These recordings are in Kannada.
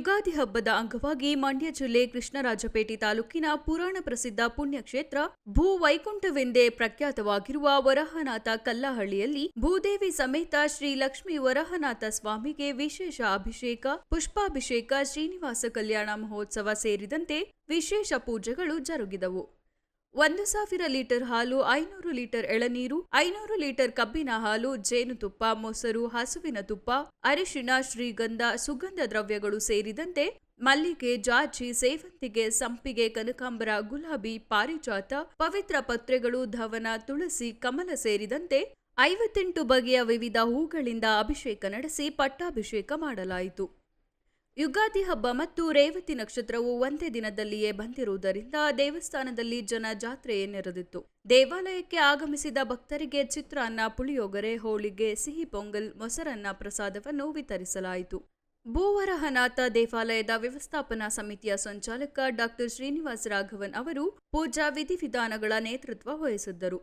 ಯುಗಾದಿ ಹಬ್ಬದ ಅಂಗವಾಗಿ ಮಂಡ್ಯ ಜಿಲ್ಲೆ ಕೃಷ್ಣರಾಜಪೇಟೆ ತಾಲೂಕಿನ ಪುರಾಣ ಪ್ರಸಿದ್ಧ ಪುಣ್ಯಕ್ಷೇತ್ರ ಭೂ ವೈಕುಂಠವೆಂದೇ ಪ್ರಖ್ಯಾತವಾಗಿರುವ ವರಹನಾಥ ಕಲ್ಲಹಳ್ಳಿಯಲ್ಲಿ ಭೂದೇವಿ ಸಮೇತ ಶ್ರೀ ಲಕ್ಷ್ಮೀ ವರಹನಾಥ ಸ್ವಾಮಿಗೆ ವಿಶೇಷ ಅಭಿಷೇಕ, ಪುಷ್ಪಾಭಿಷೇಕ, ಶ್ರೀನಿವಾಸ ಕಲ್ಯಾಣ ಮಹೋತ್ಸವ ಸೇರಿದಂತೆ ವಿಶೇಷ ಪೂಜೆಗಳು ಜರುಗಿದವು. 1,000 ಲೀಟರ್ ಹಾಲು, 500 ಲೀಟರ್ ಎಳನೀರು, 500 ಲೀಟರ್ ಕಬ್ಬಿನ ಹಾಲು, ಜೇನುತುಪ್ಪ, ಮೊಸರು, ಹಸುವಿನ ತುಪ್ಪ, ಅರಿಶಿಣ, ಶ್ರೀಗಂಧ, ಸುಗಂಧ ದ್ರವ್ಯಗಳು ಸೇರಿದಂತೆ ಮಲ್ಲಿಗೆ, ಜಾಜಿ, ಸೇವಂತಿಗೆ, ಸಂಪಿಗೆ, ಕನಕಾಂಬರ, ಗುಲಾಬಿ, ಪಾರಿಜಾತ, ಪವಿತ್ರ ಪತ್ರೆಗಳು, ಧವನ, ತುಳಸಿ, ಕಮಲ ಸೇರಿದಂತೆ 58 ಬಗೆಯ ವಿವಿಧ ಹೂಗಳಿಂದ ಅಭಿಷೇಕ ನಡೆಸಿ ಪಟ್ಟಾಭಿಷೇಕ ಮಾಡಲಾಯಿತು. ಯುಗಾದಿ ಹಬ್ಬ ಮತ್ತು ರೇವತಿ ನಕ್ಷತ್ರವು ಒಂದೇ ದಿನದಲ್ಲಿಯೇ ಬಂದಿರುವುದರಿಂದ ದೇವಸ್ಥಾನದಲ್ಲಿ ಜನ ಜಾತ್ರೆಯೇ ನೆರೆದಿತ್ತು. ದೇವಾಲಯಕ್ಕೆ ಆಗಮಿಸಿದ ಭಕ್ತರಿಗೆ ಚಿತ್ರಾನ್ನ, ಪುಳಿಯೋಗರೆ, ಹೋಳಿಗೆ, ಸಿಹಿ ಪೊಂಗಲ್, ಮೊಸರನ್ನ ಪ್ರಸಾದವನ್ನು ವಿತರಿಸಲಾಯಿತು. ಭೂವರಹನಾಥ ದೇವಾಲಯದ ವ್ಯವಸ್ಥಾಪನಾ ಸಮಿತಿಯ ಸಂಚಾಲಕ ಡಾ ಶ್ರೀನಿವಾಸ ರಾಘವನ್ ಅವರು ಪೂಜಾ ವಿಧಿವಿಧಾನಗಳ ನೇತೃತ್ವ ವಹಿಸಿದ್ದರು.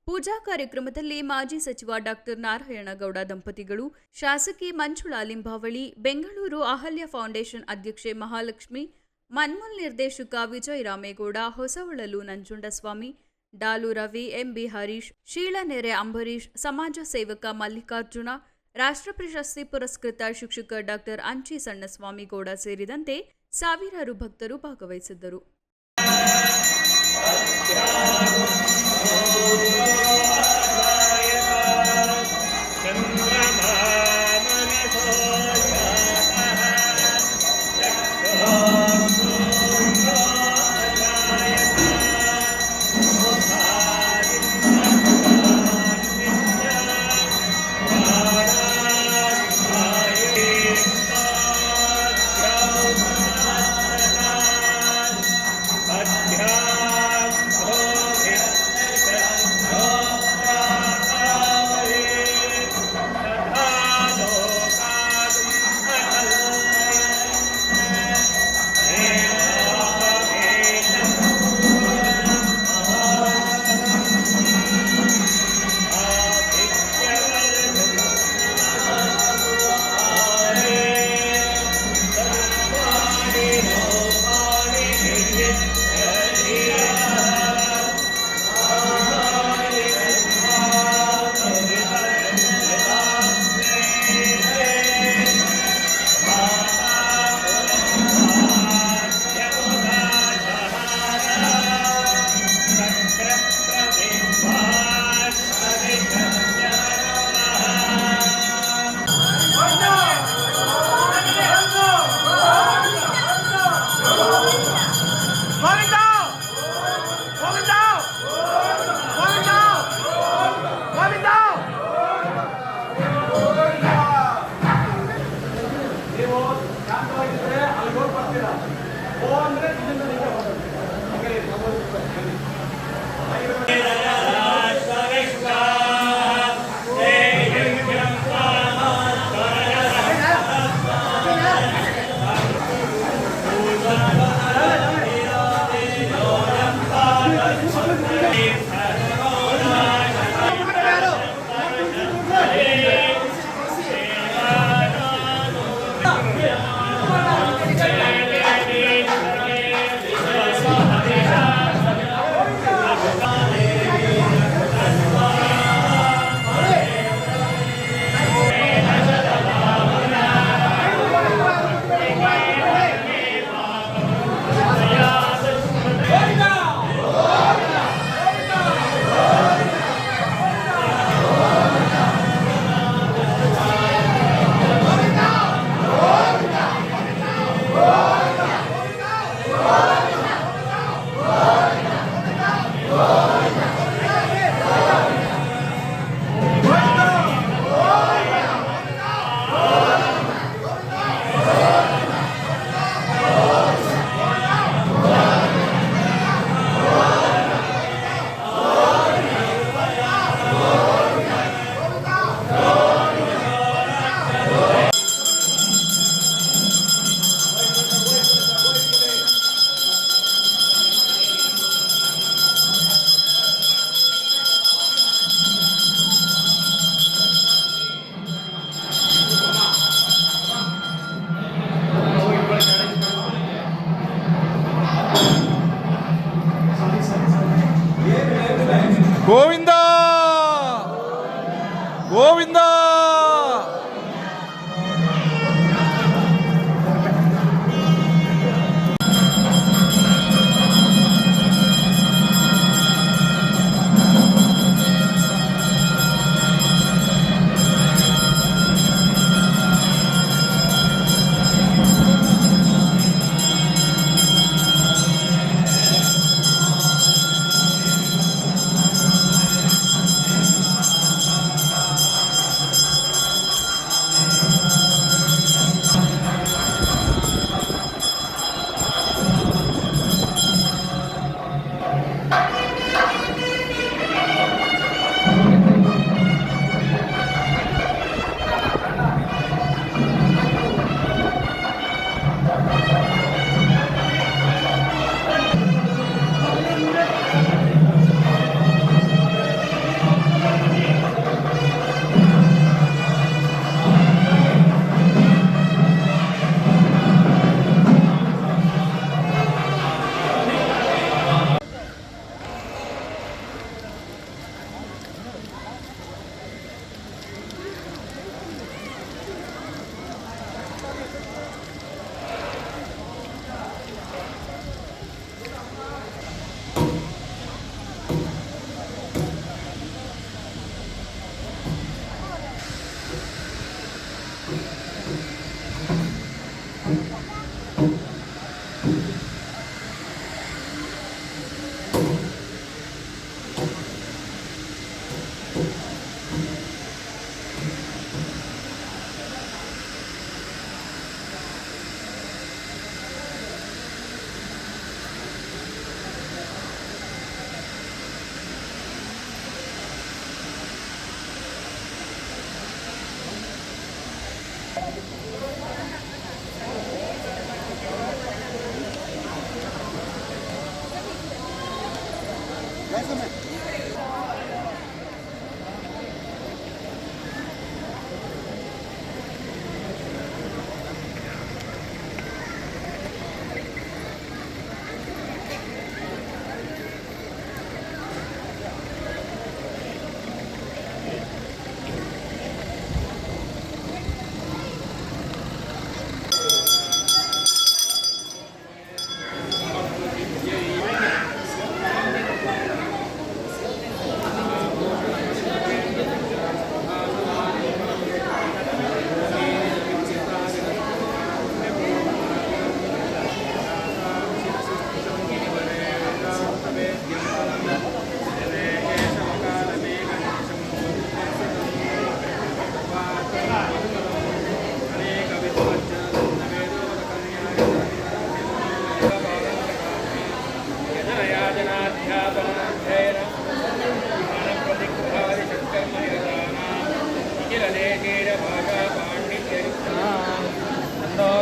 ಪೂಜಾ ಕಾರ್ಯಕ್ರಮದಲ್ಲಿ ಮಾಜಿ ಸಚಿವ ಡಾ ನಾರಾಯಣಗೌಡ ದಂಪತಿಗಳು, ಶಾಸಕಿ ಮಂಜುಳಾ ಲಿಂಬಾವಳಿ, ಬೆಂಗಳೂರು ಅಹಲ್ಯ ಫೌಂಡೇಶನ್ ಅಧ್ಯಕ್ಷೆ ಮಹಾಲಕ್ಷ್ಮಿ, ಮನ್ಮೂಲ್ ನಿರ್ದೇಶಕ ವಿಜಯ ರಾಮೇಗೌಡ, ಹೊಸವಳಲು ನಂಜುಂಡಸ್ವಾಮಿ, ಡಾಲು ರವಿ, ಎಂಬಿ ಹರೀಶ್, ಶೀಳನೆರೆ ಅಂಬರೀಶ್, ಸಮಾಜ ಸೇವಕ ಮಲ್ಲಿಕಾರ್ಜುನ, ರಾಷ್ಟ್ರ ಪ್ರಶಸ್ತಿ ಪುರಸ್ಕೃತ ಶಿಕ್ಷಕ ಡಾ ಅಂಚಿ ಸಣ್ಣಸ್ವಾಮಿಗೌಡ ಸೇರಿದಂತೆ ಸಾವಿರಾರು ಭಕ್ತರು ಭಾಗವಹಿಸಿದ್ದರು. ಗೋವಿಂದ.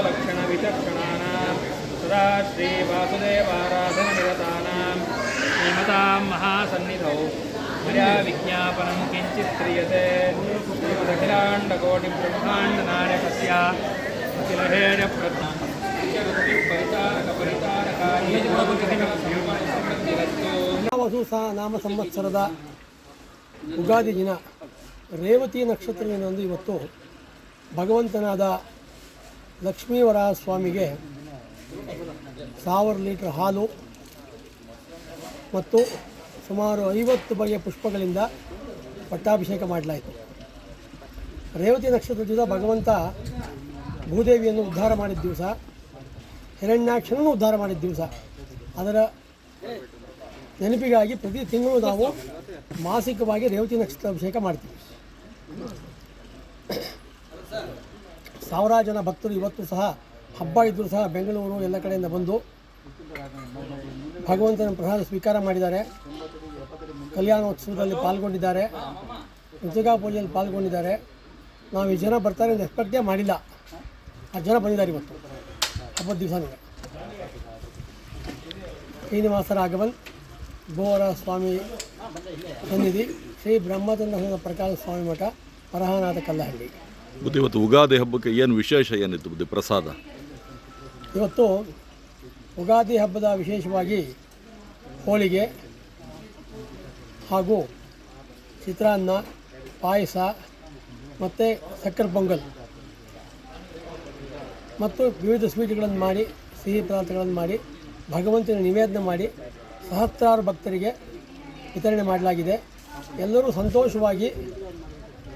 लक्षण विचक्षणानां सदा श्री वासुदेवाराधन निरतानां श्रीमतां महासन्निधौ मया विज्ञापनं किञ्चित् क्रियते श्रीमदखिलाण्डकोटिब्रह्माण्डनायकस्य अखिलहेय ನಾಮ ಸಂವತ್ಸರದ ಉಗಾದಿ ದಿನ ರೇವತಿ ನಕ್ಷತ್ರದಿಂದಂದು ಇವತ್ತು ಭಗವಂತನಾದ ಲಕ್ಷ್ಮೀವರಾಹ ಸ್ವಾಮಿಗೆ 1000 ಲೀಟರ್ ಹಾಲು ಮತ್ತು ಸುಮಾರು 50 ಬಗೆಯ ಪುಷ್ಪಗಳಿಂದ ಪಟ್ಟಾಭಿಷೇಕ ಮಾಡಲಾಯಿತು. ರೇವತಿ ನಕ್ಷತ್ರದಿಂದ ಭಗವಂತ ಭೂದೇವಿಯನ್ನು ಉದ್ಧಾರ ಮಾಡಿದ ದಿವಸ, ಹಿರಣ್ಯಾಕ್ಷನನ್ನು ಉದ್ಧಾರ ಮಾಡಿದ ದಿವಸ, ಅದರ ನೆನಪಿಗಾಗಿ ಪ್ರತಿ ತಿಂಗಳು ನಾವು ಮಾಸಿಕವಾಗಿ ರೇವತಿ ನಕ್ಷತ್ರ ಅಭಿಷೇಕ ಮಾಡ್ತೀವಿ. ಸಾವಿರಾರು ಜನ ಭಕ್ತರು ಇವತ್ತು ಸಹ ಹಬ್ಬ ಇದ್ದರೂ ಸಹ ಬೆಂಗಳೂರು ಎಲ್ಲ ಕಡೆಯಿಂದ ಬಂದು ಭಗವಂತನ ಪ್ರಸಾದ ಸ್ವೀಕಾರ ಮಾಡಿದ್ದಾರೆ. ಕಲ್ಯಾಣೋತ್ಸವದಲ್ಲಿ ಪಾಲ್ಗೊಂಡಿದ್ದಾರೆ, ಋತುಗಾ ಪೂಜೆಯಲ್ಲಿ ಪಾಲ್ಗೊಂಡಿದ್ದಾರೆ. ನಾವು ಈ ಜನ ಬರ್ತಾರೆ ಅಂತ ಎಕ್ಸ್ಪೆಕ್ಟೇ ಮಾಡಿಲ್ಲ, ಆ ಜನ ಬಂದಿದ್ದಾರೆ ಇವತ್ತು ಹಬ್ಬದ ದಿವಸನೇ. ಶ್ರೀನಿವಾಸ ರಾಘವನ್ ಗೋವರ ಸ್ವಾಮಿ ಸನ್ನಿಧಿ, ಶ್ರೀ ಬ್ರಹ್ಮಚಂದ್ರ ಪ್ರಕಾಶ ಸ್ವಾಮಿ ಮಠ, ಪರಹನಾಥ ಕಲ್ಲಹಳ್ಳಿ. ಇವತ್ತು ಉಗಾದಿ ಹಬ್ಬಕ್ಕೆ ಏನು ವಿಶೇಷ ಏನಿತ್ತು ಬುದ್ಧಿ ಪ್ರಸಾದ? ಇವತ್ತು ಉಗಾದಿ ಹಬ್ಬದ ವಿಶೇಷವಾಗಿ ಹೋಳಿಗೆ ಹಾಗೂ ಚಿತ್ರಾನ್ನ, ಪಾಯಸ, ಮತ್ತು ಸಕ್ಕರೆ ಪೊಂಗಲ್ ಮತ್ತು ವಿವಿಧ ಸ್ವೀಟ್ಗಳನ್ನು ಮಾಡಿ, ಸಿಹಿ ಪದಾರ್ಥಗಳನ್ನು ಮಾಡಿ ಭಗವಂತನ ನಿವೇದನೆ ಮಾಡಿ ಸಹಸ್ರಾರು ಭಕ್ತರಿಗೆ ವಿತರಣೆ ಮಾಡಲಾಗಿದೆ. ಎಲ್ಲರೂ ಸಂತೋಷವಾಗಿ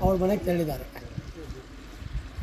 ಅವ್ರ ಮನೆಗೆ ತೆರಳಿದ್ದಾರೆ.